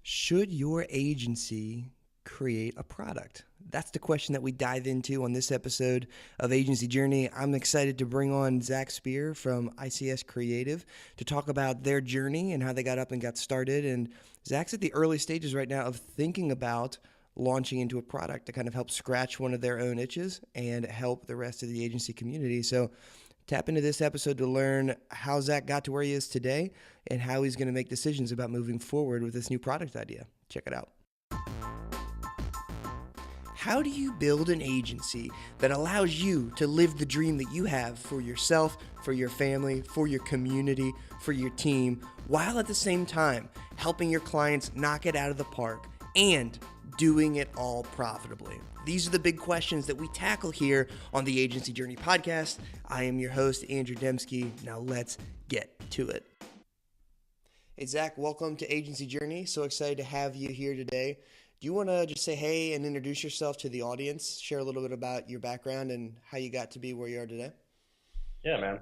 Should your agency create a product? That's the question that we dive into on this episode of Agency Journey. I'm excited to bring on Zack Spear from ICS Creative to talk about their journey and how they got up and got started. And Zack's at the early stages right now of thinking about launching into a product to kind of help scratch one of their own itches and help the rest of the agency community. So tap into this episode to learn how Zack got to where he is today and how he's going to make decisions about moving forward with this new product idea. Check it out. How do you build an agency that allows you to live the dream that you have for yourself, for your family, for your community, for your team, while at the same time helping your clients knock it out of the park and doing it all profitably? These are the big questions that we tackle here on the Agency Journey podcast. I am your host, Andrew Dembski. Now let's get to it. Hey, Zack, welcome to Agency Journey. So excited to have you here today. Do you want to just say hey and introduce yourself to the audience, share a little bit about your background and how you got to be where you are today? Yeah, man.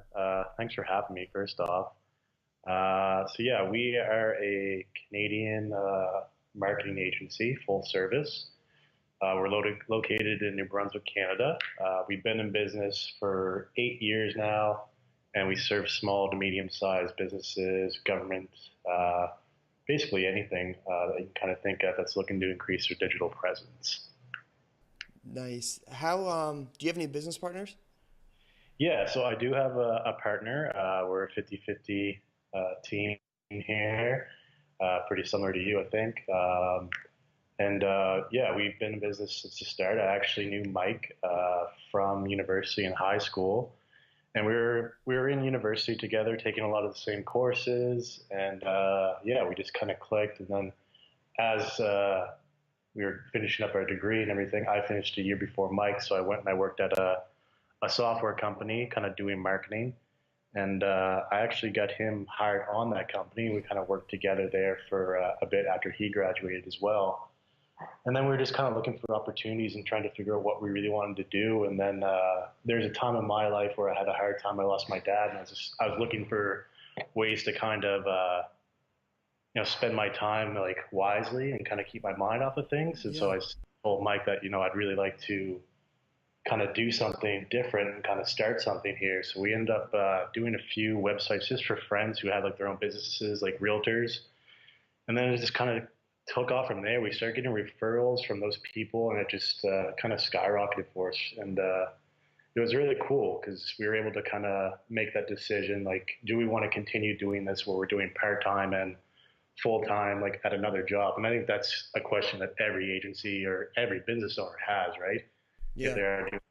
Thanks for having me, first off. We are a Canadian marketing agency, full service. We're located in New Brunswick, Canada. We've been in business for 8 years now, and we serve small to medium-sized businesses, government, basically anything that you can kind of think of that's looking to increase their digital presence. Nice. How do you have any business partners? Yeah, so I do have a partner. We're a 50-50 team here, pretty similar to you, I think. We've been in business since the start. I actually knew Mike from university and high school. And we were in university together, taking a lot of the same courses, and we just kind of clicked. And then as we were finishing up our degree and everything, I finished a year before Mike, so I went and I worked at a software company, kind of doing marketing. And I actually got him hired on that company. We kind of worked together there for a bit after he graduated as well. And then we were just kind of looking for opportunities and trying to figure out what we really wanted to do. And then there's a time in my life where I had a hard time. I lost my dad, and I was looking for ways to kind of spend my time like wisely and kind of keep my mind off of things. And so I told Mike that I'd really like to kind of do something different and kind of start something here. So we ended up doing a few websites just for friends who had like their own businesses, like realtors. And then it just kind of took off from there. We started getting referrals from those people, and it just kind of skyrocketed for us. And it was really cool because we were able to kind of make that decision, like, do we want to continue doing this where we're doing part-time and full-time, like at another job? And I think that's a question that every agency or every business owner has, right? Yeah. If they're doing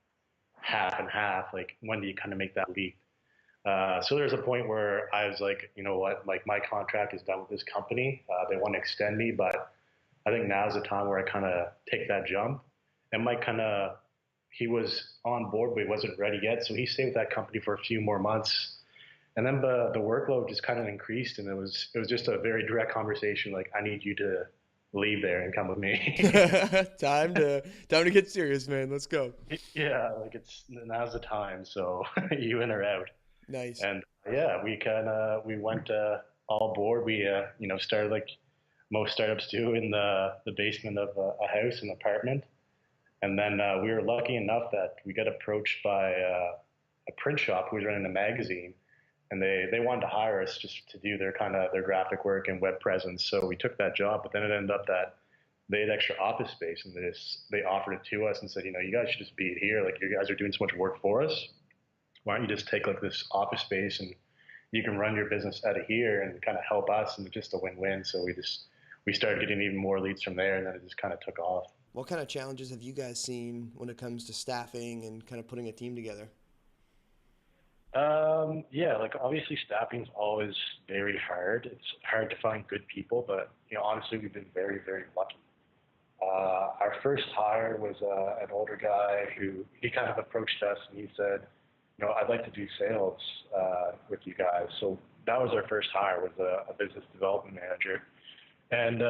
half and half, like when do you kind of make that leap? So there's a point where I was like, you know what, like my contract is done with this company. They want to extend me, but I think now's the time where I kind of take that jump. And Mike he was on board, but he wasn't ready yet. So he stayed with that company for a few more months. And then the workload just kind of increased, and it was just a very direct conversation. Like, I need you to leave there and come with me. Time to get serious, man. Let's go. Yeah, like now's the time. So you in or out. Nice. And we went all aboard. We started like most startups do in the basement of a house, an apartment. And then we were lucky enough that we got approached by a print shop who was running a magazine, and they wanted to hire us just to do their graphic work and web presence. So we took that job, but then it ended up that they had extra office space, and they offered it to us and said, you guys should just be here. Like, you guys are doing so much work for us. Why don't you just take like this office space and you can run your business out of here and kind of help us, and just a win-win. So we started getting even more leads from there, and then it just kind of took off. What kind of challenges have you guys seen when it comes to staffing and kind of putting a team together? Like obviously staffing is always very hard. It's hard to find good people, but honestly, we've been very, very lucky. Our first hire was an older guy who he kind of approached us and he said, I'd like to do sales with you guys. So that was our first hire, was a business development manager. And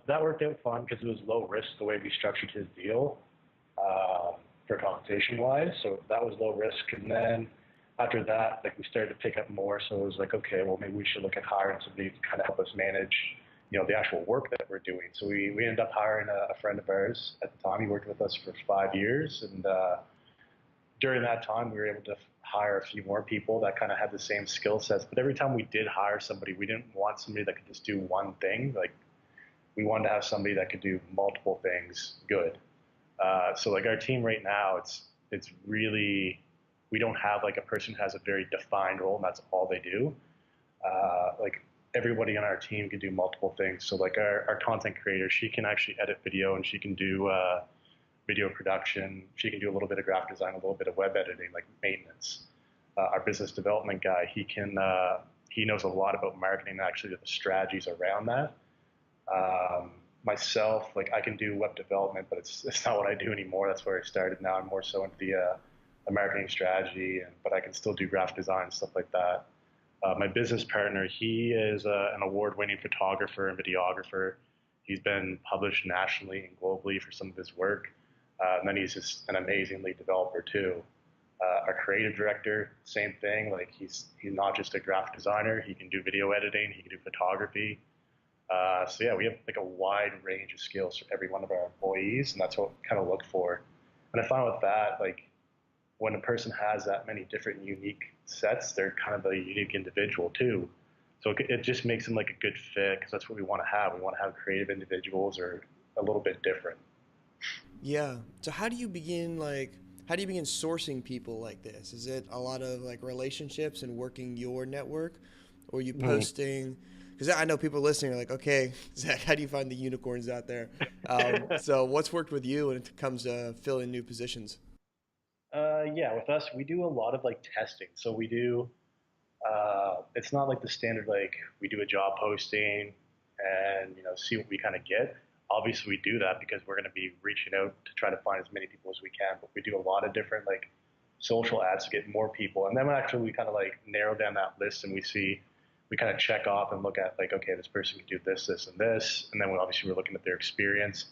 that worked out fun because it was low risk the way we structured his deal for compensation-wise. So that was low risk. And then after that, like we started to pick up more. So it was like, okay, well, maybe we should look at hiring somebody to kind of help us manage the actual work that we're doing. So we ended up hiring a friend of ours at the time. He worked with us for 5 years, and during that time, we were able to hire a few more people that kind of had the same skill sets. But every time we did hire somebody, we didn't want somebody that could just do one thing. Like we wanted to have somebody that could do multiple things good. So like our team right now, it's really, we don't have like a person who has a very defined role and that's all they do. Like everybody on our team can do multiple things. So like our content creator, she can actually edit video and she can do video production. She can do a little bit of graphic design, a little bit of web editing, like maintenance. Our business development guy, he knows a lot about marketing and actually the strategies around that. Myself, like I can do web development, but it's not what I do anymore. That's where I started. Now I'm more so into the marketing strategy, but I can still do graphic design and stuff like that. My business partner, he is an award-winning photographer and videographer. He's been published nationally and globally for some of his work. And then he's just an amazing lead developer too. Our creative director, same thing. Like he's not just a graphic designer. He can do video editing. He can do photography. So yeah, we have like a wide range of skills for every one of our employees, and that's what we kind of look for. And I found with that, like when a person has that many different unique sets, they're kind of a unique individual too. So it just makes them like a good fit because that's what we want to have. We want to have creative individuals or a little bit different. Yeah. So how do you begin sourcing people like this? Is it a lot of like relationships and working your network, or are you Mm. posting? Because I know people listening are like, okay, Zach, how do you find the unicorns out there? So what's worked with you when it comes to filling new positions? Yeah, with us, we do a lot of like testing. So we do, it's not like the standard, like we do a job posting and, see what we kind of get. Obviously, we do that because we're going to be reaching out to try to find as many people as we can. But we do a lot of different like social ads to get more people. And then actually we kind of like narrow down that list and we kind of check off and look at like, okay, this person can do this, this, and this. And then we're looking at their experience.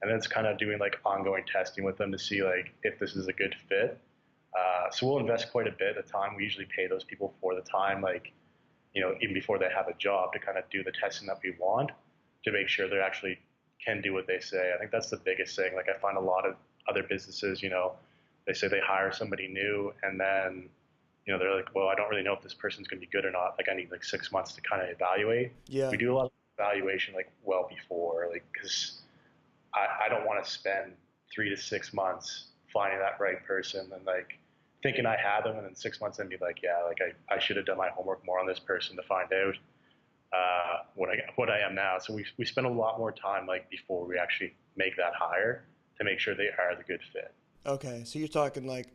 And then it's kind of doing like ongoing testing with them to see like if this is a good fit. So we'll invest quite a bit of time. We usually pay those people for the time, like, even before they have a job to kind of do the testing that we want to make sure they actually can do what they say. I think that's the biggest thing. Like I find a lot of other businesses, they say they hire somebody new and then, they're like, well, I don't really know if this person's going to be good or not. Like I need like 6 months to kind of evaluate. Yeah. We do a lot of evaluation like well before, like, because I don't want to spend 3 to 6 months finding that right person and like thinking I had them and then 6 months and be like, yeah, like I should have done my homework more on this person to find out what I am now. So we spend a lot more time like before we actually make that hire to make sure they are the good fit. Okay. So you're talking like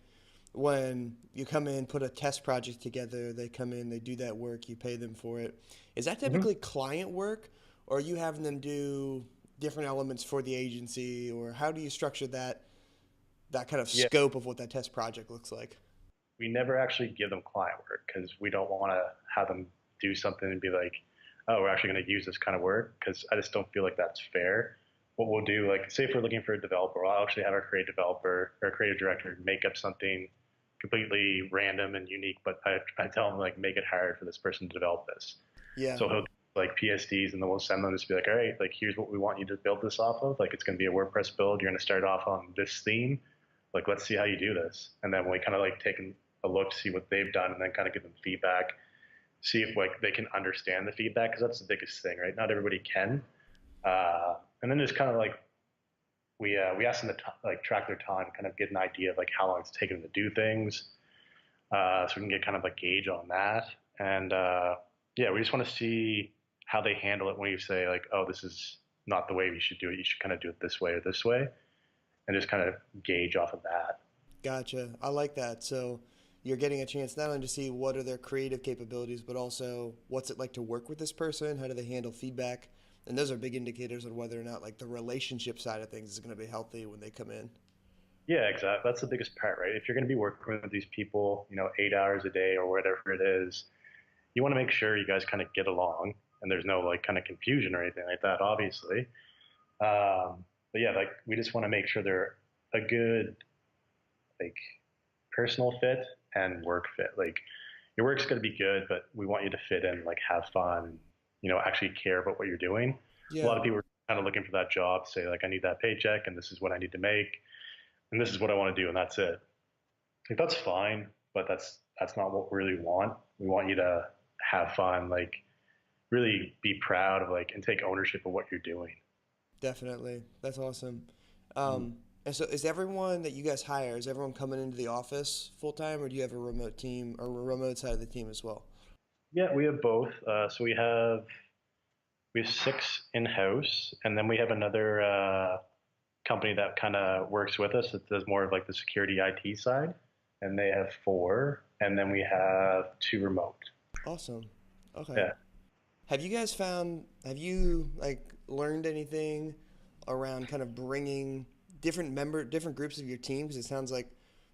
when you come in, put a test project together, they come in, they do that work, you pay them for it. Is that Mm-hmm. typically client work, or are you having them do different elements for the agency, or how do you structure that kind of Yeah, scope of what that test project looks like? we never actually give them client work because we don't want to have them do something and be like, oh, we're actually going to use this kind of work because I just don't feel like that's fair. What we'll do, like, say if we're looking for a developer, I'll actually have our creative developer or creative director make up something completely random and unique, but I tell them, like, make it hard for this person to develop this. Yeah. So he'll like PSDs and then we'll send them to be like, all right, like, here's what we want you to build this off of. Like, it's going to be a WordPress build. You're going to start off on this theme. Like, let's see how you do this. And then we kind of like take a look to see what they've done and then kind of give them feedback, see if like they can understand the feedback because that's the biggest thing, right? Not everybody can. And then just kind of like we ask them to like track their time, kind of get an idea of like how long it's taken them to do things, so we can get kind of a gauge on that. And yeah, we just want to see how they handle it when you say like, oh, this is not the way we should do it. You should kind of do it this way or this way, and just kind of gauge off of that. Gotcha. I like that. So you're getting a chance not only to see what are their creative capabilities, but also what's it like to work with this person? How do they handle feedback? And those are big indicators on whether or not like the relationship side of things is going to be healthy when they come in. Yeah, exactly. That's the biggest part, right? If you're going to be working with these people, 8 hours a day or whatever it is, you want to make sure you guys kind of get along and there's no like kind of confusion or anything like that, obviously. But yeah, like we just want to make sure they're a good like personal fit and work fit. Like your work's going to be good, but we want you to fit in, like have fun, actually care about what you're doing. A lot Yeah, of people are kind of looking for that job, say like, I need that paycheck and this is what I need to make and this is what I want to do and that's it. Like that's fine, but that's not what we really want. We want you to have fun, like really be proud of like and take ownership of what you're doing. definitely. That's awesome. Mhm. And so is everyone that you guys hire, is everyone coming into the office full time, or do you have a remote team or a remote side of the team as well? Yeah, we have both. So we have six in house, and then we have another company that kind of works with us that does more of like the security IT side, and they have four, and then we have two remote. Awesome. Okay. Yeah. Have you like learned anything around kind of bringing different groups of your team? Because it sounds like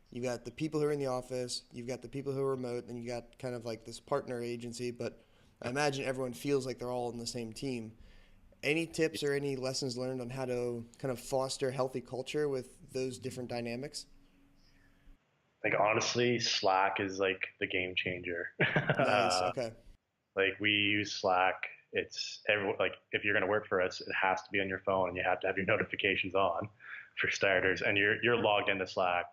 you got the people who are in the office, you've got the people who are remote, and you got kind of like this partner agency, but I imagine everyone feels like they're all in the same team. Any tips or any lessons learned on how to kind of foster healthy culture with those different dynamics? Like honestly, Slack is like the game changer. Nice. Okay. Like we use Slack. It's every like if you're going to work for us, it has to be on your phone, and you have to have your notifications on, for starters. And you're logged into Slack,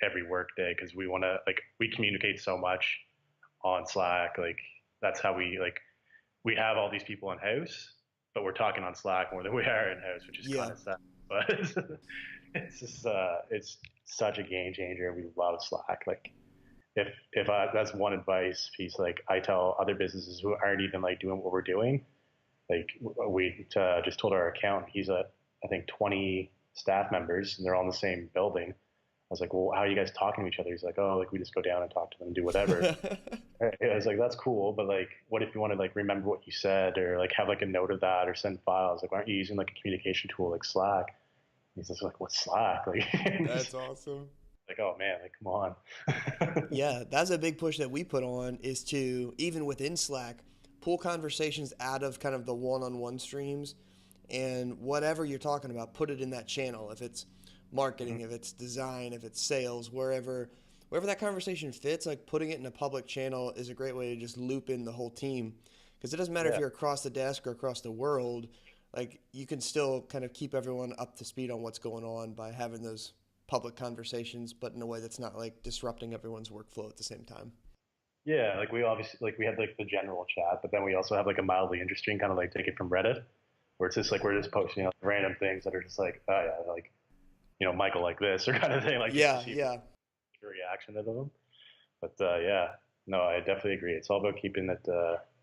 every work day because we want to like we communicate so much on Slack. Like that's how we have all these people in house, but we're talking on Slack more than we are in house, which is kind Yeah. of sad. But it's just it's such a game changer. We love Slack. Like if that's one advice piece, like I tell other businesses who aren't even like doing what we're doing, like we just told our accountant, he's I think 20 staff members and they're all in the same building. I was like, well, how are you guys talking to each other? He's like, oh, like we just go down and talk to them and do whatever. I was like, that's cool, but like, what if you want to like remember what you said or like have like a note of that or send files? Like, why aren't you using like a communication tool like Slack? He's just like, what's Slack? Like, That's awesome. like, oh man, like come on. Yeah, that's a big push that we put on is to, even within Slack, pull conversations out of kind of the one-on-one streams and whatever you're talking about, put it in that channel. If it's marketing, if it's design, if it's sales, wherever that conversation fits, like putting it in a public channel is a great way to just loop in the whole team. Because it doesn't matter if Yeah, you're across the desk or across the world, like you can still kind of keep everyone up to speed on what's going on by having those public conversations, but in a way that's not like disrupting everyone's workflow at the same time. yeah. Like we obviously like we have like the general chat, but then we also have like a mildly interesting kind of like take it from Reddit, where it's just like we're just posting random things that are just like, oh yeah, like Michael like this or kind of thing, like just to Yeah, see if yeah, a reaction to them. But yeah, no, I definitely agree. It's all about keeping it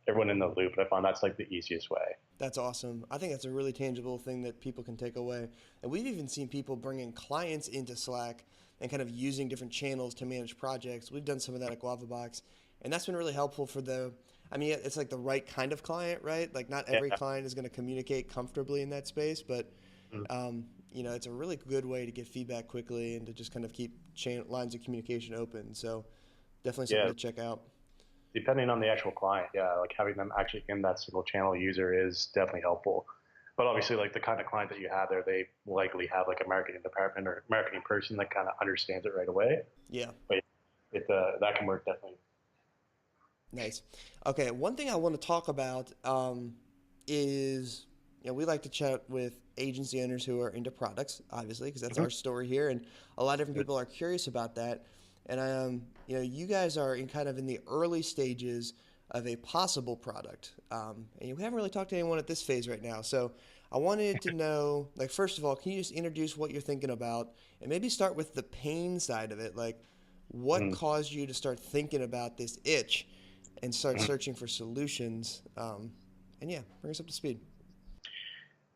everyone in the loop. I find that's like the easiest way. that's awesome. I think that's a really tangible thing that people can take away. And we've even seen people bringing clients into Slack and kind of using different channels to manage projects. We've done some of that at Guavabox, and that's been really helpful for I mean, it's like the right kind of client, right? Like not every Yeah. client is going to communicate comfortably in that space, but Mm. it's a really good way to get feedback quickly and to just kind of keep lines of communication open. So definitely something Yeah, to check out. depending on the actual client, yeah, like having them actually in that single channel user is definitely helpful. But obviously, like the kind of client that you have there, they likely have like a marketing department or marketing person that kind of understands it right away. Yeah. But that can work definitely. Nice. Okay, one thing I want to talk about is, we like to chat with agency owners who are into products, obviously, because that's Mhm. our story here, and a lot of different people are curious about that. And you guys are in kind of in the early stages of a possible product, and we haven't really talked to anyone at this phase right now. So I wanted to know, like, first of all, can you just introduce what you're thinking about, and maybe start with the pain side of it, like, what Mhm. caused you to start thinking about this itch? And start searching for solutions. And yeah, bring us up to speed.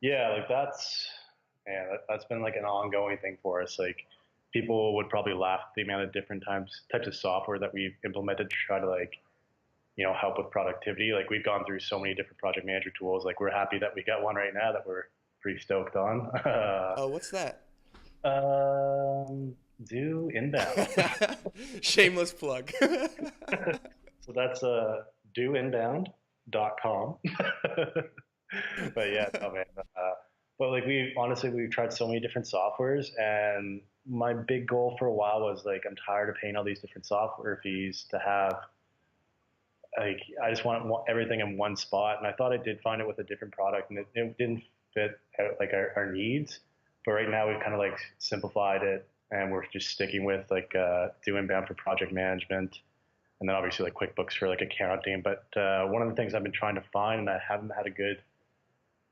Yeah, like that's been like an ongoing thing for us. Like people would probably laugh at the amount of different types of software that we've implemented to try to like help with productivity. Like we've gone through so many different project manager tools. Like we're happy that we got one right now that we're pretty stoked on. Oh, what's that? Do inbound. Shameless plug. So that's doinbound.com. But yeah, no man. But like we've tried so many different softwares, and my big goal for a while was like I'm tired of paying all these different software fees to have like I just want everything in one spot. And I thought I did find it with a different product, and it didn't fit like our needs. But right now we've kind of like simplified it, and we're just sticking with like do inbound for project management, and then obviously like QuickBooks for like accounting. But one of the things I've been trying to find, and I haven't had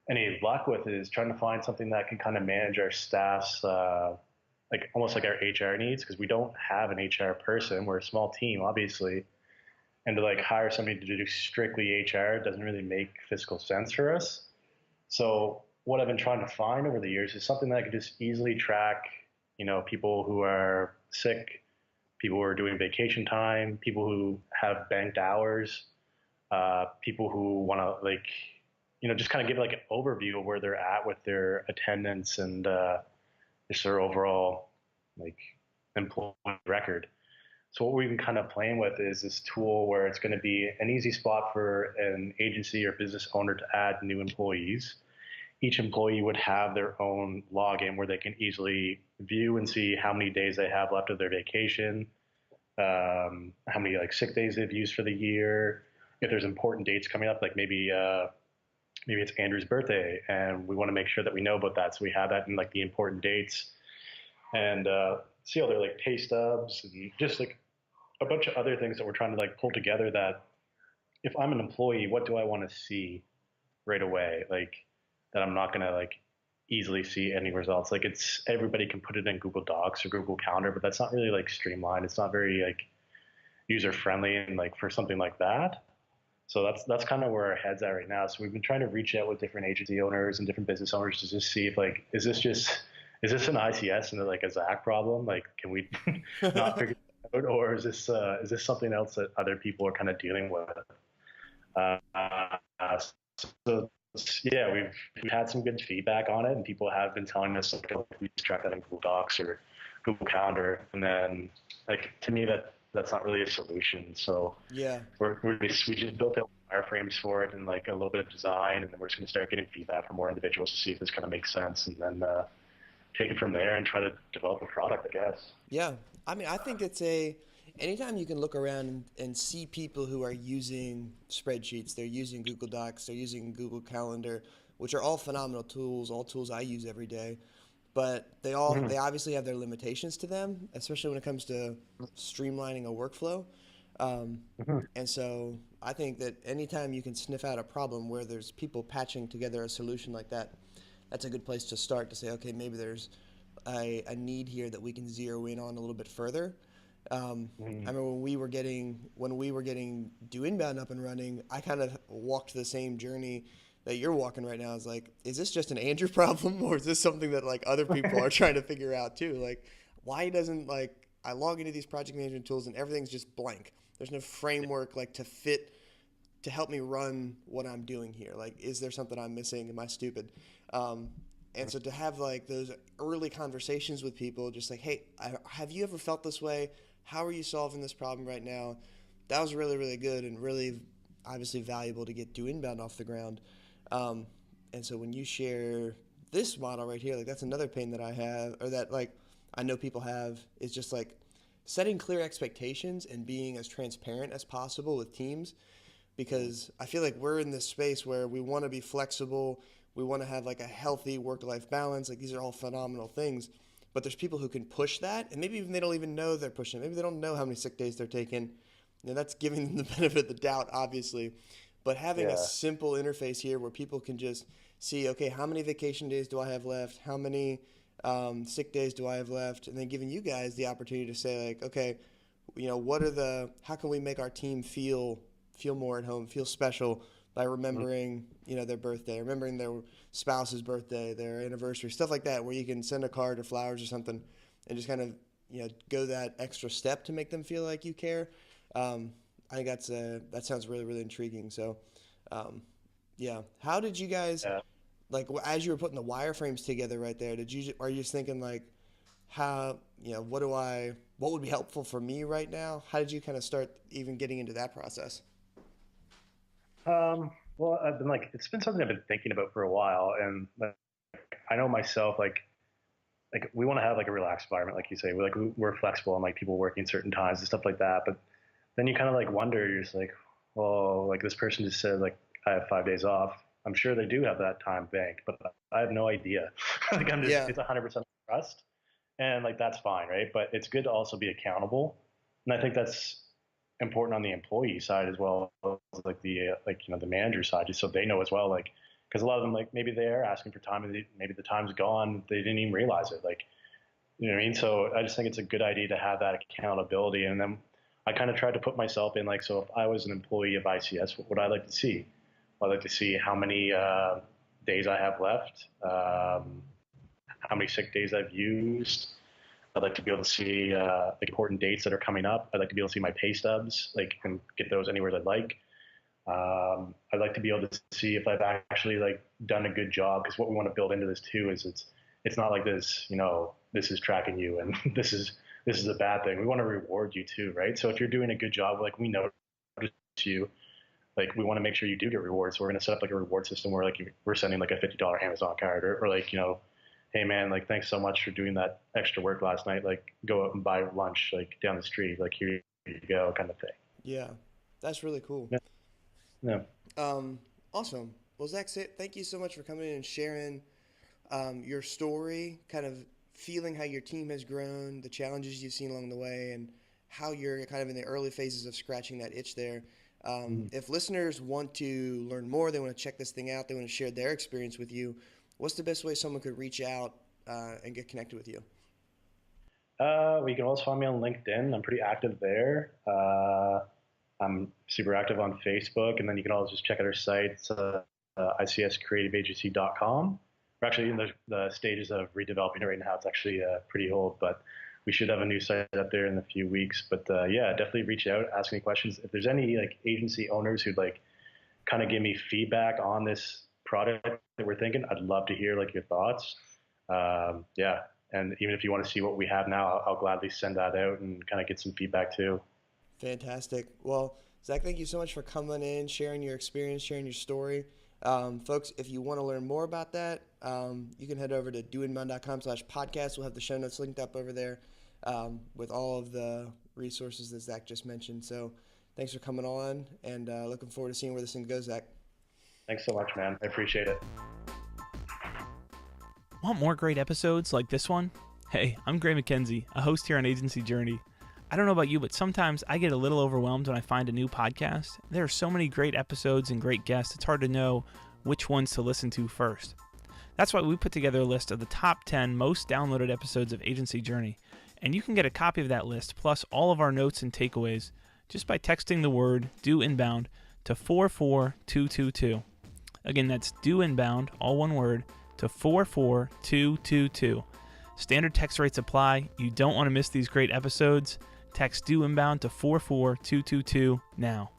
any luck with, is trying to find something that can kind of manage our staff's like almost like our HR needs, because we don't have an HR person. We're a small team, obviously, and to like hire somebody to do strictly HR doesn't really make fiscal sense for us. So what I've been trying to find over the years is something that I could just easily track, people who are sick, people who are doing vacation time, people who have banked hours, people who want to like, just kind of give like an overview of where they're at with their attendance and just their overall like employee record. So what we've been kind of playing with is this tool where it's going to be an easy spot for an agency or business owner to add new employees. Each employee would have their own login where they can easily view and see how many days they have left of their vacation, how many like sick days they've used for the year. If there's important dates coming up, like maybe it's Andrew's birthday, and we want to make sure that we know about that, so we have that in like the important dates, and see all their like pay stubs and just like a bunch of other things that we're trying to like pull together. That if I'm an employee, what do I want to see right away? Like that I'm not gonna like easily see any results. Like it's everybody can put it in Google Docs or Google Calendar, but that's not really like streamlined. It's not very like user friendly and like for something like that. So that's kind of where our head's at right now. So we've been trying to reach out with different agency owners and different business owners to just see if like is this an ICS and like a Zack problem? Like can we not figure it out, or is this something else that other people are kind of dealing with? Uh, so yeah, we've had some good feedback on it, and people have been telling us like, oh, we just track that in Google Docs or Google Calendar, and then like to me that's not really a solution. So Yeah. we just built out wireframes for it and like a little bit of design, and then we're just going to start getting feedback from more individuals to see if this kind of makes sense, and then take it from there and try to develop a product, I guess. Yeah. I mean, I think anytime you can look around and see people who are using spreadsheets, they're using Google Docs, they're using Google Calendar, which are all phenomenal tools, all tools I use every day. But they Mm-hmm. obviously have their limitations to them, especially when it comes to streamlining a workflow. Um, Mm-hmm. and so I think that anytime you can sniff out a problem where there's people patching together a solution like that, that's a good place to start to say, okay, maybe there's a need here that we can zero in on a little bit further. I Mm-hmm. remember when we were getting Do Inbound up and running, I kind of walked the same journey that you're walking right now. Is like, is this just an Andrew problem, or is this something that like other people are trying to figure out too? Like, why doesn't like I log into these project management tools and everything's just blank? There's no framework like to help me run what I'm doing here. Like, is there something I'm missing? Am I stupid? Um, and so to have like those early conversations with people, just like, hey, have you ever felt this way? How are you solving this problem right now? That was really, really good and really obviously valuable to get Do Inbound off the ground. Um, and so when you share this model right here, like that's another pain that I have, or that like I know people have, is just like setting clear expectations and being as transparent as possible with teams, because I feel like we're in this space where we want to be flexible, we want to have like a healthy work-life balance. Like these are all phenomenal things, but there's people who can push that, and maybe even they don't even know they're pushing it. Maybe they don't know how many sick days they're taking. That's giving them the benefit of the doubt, obviously. But having a Yeah. simple interface here where people can just see, okay, how many vacation days do I have left? How many sick days do I have left? And then giving you guys the opportunity to say, like, okay, how can we make our team feel more at home, feel special by remembering, their birthday, remembering their spouse's birthday, their anniversary, stuff like that, where you can send a card or flowers or something, and just kind of, go that extra step to make them feel like you care. Um, I think that sounds really, really intriguing. So, um, yeah, how did you guys Yeah. like as you were putting the wireframes together right there? Are you just thinking like, how what would be helpful for me right now? How did you kind of start even getting into that process? Well, I've been like, it's been something I've been thinking about for a while, and like, I know myself, like we want to have like a relaxed environment, like you say. We're flexible and like people working certain times and stuff like that. But then you kind of like wonder, you're just like, well, like this person just said, like, I have 5 days off. I'm sure they do have that time banked, but I have no idea. Like Yeah. it's 100% trust, and like that's fine, right? But it's good to also be accountable, and I think that's important on the employee side as well as like the manager side, just so they know as well, like because a lot of them like maybe they're asking for time and maybe the time's gone, they didn't even realize it, like you know what I mean. So I just think it's a good idea to have that accountability, and then I kind of tried to put myself in like, so if I was an employee of ICS, what would I like to see? I'd like to see how many days I have left, how many sick days I've used. I'd like to be able to see like important dates that are coming up. I'd like to be able to see my pay stubs, like and get those anywhere I'd like. I'd like to be able to see if I've actually like done a good job, because what we want to build into this too is it's not like this, you know, this is tracking you and this is a bad thing. We want to reward you too, right? So if you're doing a good job, like we notice you, like we want to make sure you do get rewards. So we're going to set up like a reward system where like we're sending like a $50 Amazon card, or like, you know, hey man, like thanks so much for doing that extra work last night. Like go out and buy lunch like down the street. Like here you go, kind of thing. Yeah, that's really cool. Yeah. Yeah. Awesome. Well, Zach, thank you so much for coming in and sharing your story, kind of feeling how your team has grown, the challenges you've seen along the way, and how you're kind of in the early phases of scratching that itch there. If listeners want to learn more, they want to check this thing out, they want to share their experience with you, what's the best way someone could reach out and get connected with you? You can also find me on LinkedIn. I'm pretty active there. I'm super active on Facebook, and then you can always just check out our site. It's ICSCreativeAgency.com. We're actually in the stages of redeveloping it right now. It's actually pretty old, but we should have a new site up there in a few weeks. But yeah, definitely reach out, ask any questions. If there's any like agency owners who'd like kind of give me feedback on this product that we're thinking, I'd love to hear like your thoughts. Yeah, and even if you want to see what we have now, I'll gladly send that out and kind of get some feedback too. Fantastic. Well, Zach, thank you so much for coming in, sharing your experience, sharing your story. Folks, if you want to learn more about that, you can head over to doinbound.com/podcast. We'll have the show notes linked up over there with all of the resources that Zach just mentioned. So thanks for coming on, and looking forward to seeing where this thing goes, Zach. Thanks so much, man. I appreciate it. Want more great episodes like this one? Hey, I'm Gray McKenzie, a host here on Agency Journey. I don't know about you, but sometimes I get a little overwhelmed when I find a new podcast. There are so many great episodes and great guests, it's hard to know which ones to listen to first. That's why we put together a list of the top 10 most downloaded episodes of Agency Journey, and you can get a copy of that list plus all of our notes and takeaways just by texting the word "Do Inbound" to 44222. Again, that's "Do Inbound," all one word, to 44222. Standard text rates apply. You don't want to miss these great episodes. Text "Do Inbound" to 44222 now.